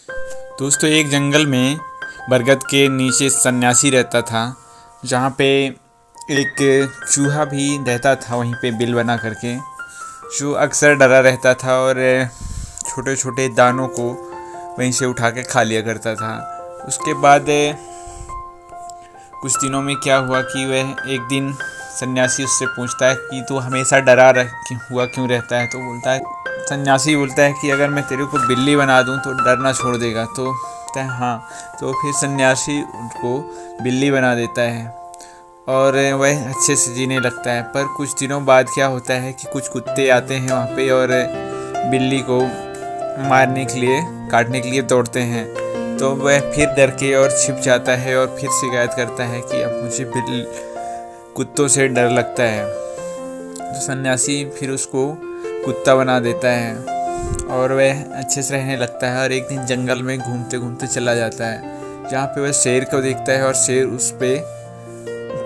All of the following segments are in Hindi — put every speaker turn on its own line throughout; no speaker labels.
दोस्तों, एक जंगल में बरगद के नीचे सन्यासी रहता था, जहाँ पे एक चूहा भी रहता था वहीं पे बिल बना करके, जो अक्सर डरा रहता था और छोटे छोटे दानों को वहीं से उठा के खा लिया करता था। उसके बाद कुछ दिनों में क्या हुआ कि वह एक दिन सन्यासी उससे पूछता है कि तू हमेशा हुआ क्यों रहता है। तो सन्यासी बोलता है कि अगर मैं तेरे को बिल्ली बना दूं तो डरना छोड़ देगा। तो कहता है हाँ। तो फिर सन्यासी उनको बिल्ली बना देता है और वह अच्छे से जीने लगता है। पर कुछ दिनों बाद क्या होता है कि कुछ कुत्ते आते हैं वहाँ पे और बिल्ली को मारने के लिए, काटने के लिए दौड़ते हैं। तो वह फिर डर के और छिप जाता है और फिर शिकायत करता है कि अब मुझे कुत्तों से डर लगता है। तो सन्यासी फिर उसको कुत्ता बना देता है और वह अच्छे से रहने लगता है। और एक दिन जंगल में घूमते घूमते चला जाता है, जहाँ पे वह शेर को देखता है और शेर उस पे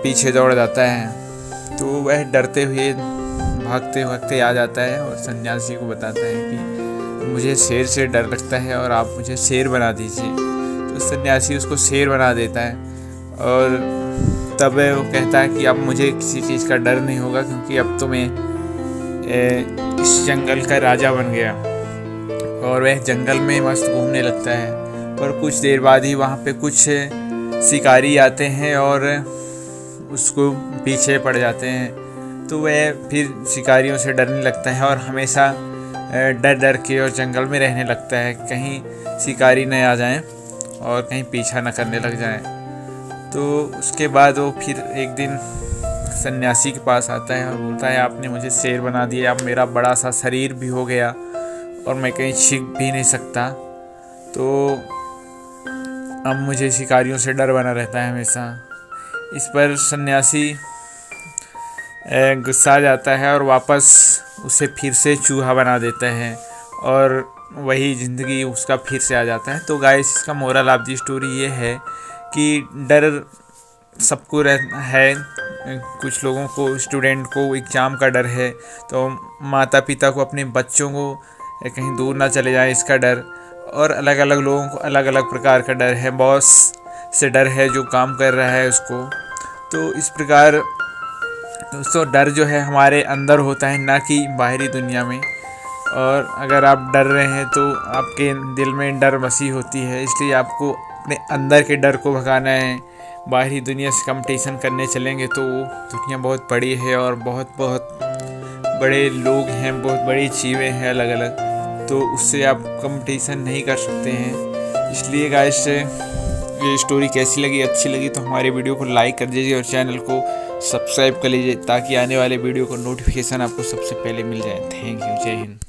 पीछे दौड़ जाता है। तो वह डरते हुए भागते भागते आ जाता है और सन्यासी को बताता है कि मुझे शेर से डर लगता है और आप मुझे शेर बना दीजिए। तो सन्यासी उसको शेर बना देता है और तब वो कहता है कि अब मुझे किसी चीज़ का डर नहीं होगा, क्योंकि अब तो मैं इस जंगल का राजा बन गया। और वह जंगल में मस्त घूमने लगता है। पर कुछ देर बाद ही वहाँ पे कुछ शिकारी आते हैं और उसको पीछे पड़ जाते हैं। तो वह फिर शिकारियों से डरने लगता है और हमेशा डर डर के और जंगल में रहने लगता है, कहीं शिकारी न आ जाएं और कहीं पीछा न करने लग जाएं। तो उसके बाद वो फिर एक दिन सन्यासी के पास आता है और बोलता है आपने मुझे शेर बना दिया, अब मेरा बड़ा सा शरीर भी हो गया और मैं कहीं छिप भी नहीं सकता। तो अब मुझे शिकारियों से डर बना रहता है हमेशा। इस पर सन्यासी गुस्सा आ जाता है और वापस उसे फिर से चूहा बना देता है और वही ज़िंदगी उसका फिर से आ जाता है। तो गाइस, इसका मोरल ऑफ दी स्टोरी ये है कि डर सबको है। कुछ लोगों को, स्टूडेंट को एग्ज़ाम का डर है, तो माता पिता को अपने बच्चों को कहीं दूर ना चले जाए इसका डर। और अलग अलग लोगों को अलग अलग प्रकार का डर है। बॉस से डर है जो काम कर रहा है उसको। तो इस प्रकार दोस्तों, डर जो है हमारे अंदर होता है, ना कि बाहरी दुनिया में। और अगर आप डर रहे हैं तो आपके दिल में डर बसी होती है, इसलिए आपको अपने अंदर के डर को भगाना है। बाहरी दुनिया से कंपटीशन करने चलेंगे तो दुनिया बहुत बड़ी है और बहुत बहुत बड़े लोग हैं, बहुत बड़ी चीज़ें हैं अलग अलग, तो उससे आप कंपटीशन नहीं कर सकते हैं। इसलिए गाइस, ये स्टोरी कैसी लगी, अच्छी लगी तो हमारे वीडियो को लाइक कर दीजिए और चैनल को सब्सक्राइब कर लीजिए, ताकि आने वाले वीडियो को नोटिफिकेशन आपको सबसे पहले मिल जाए। Thank you. जय हिंद।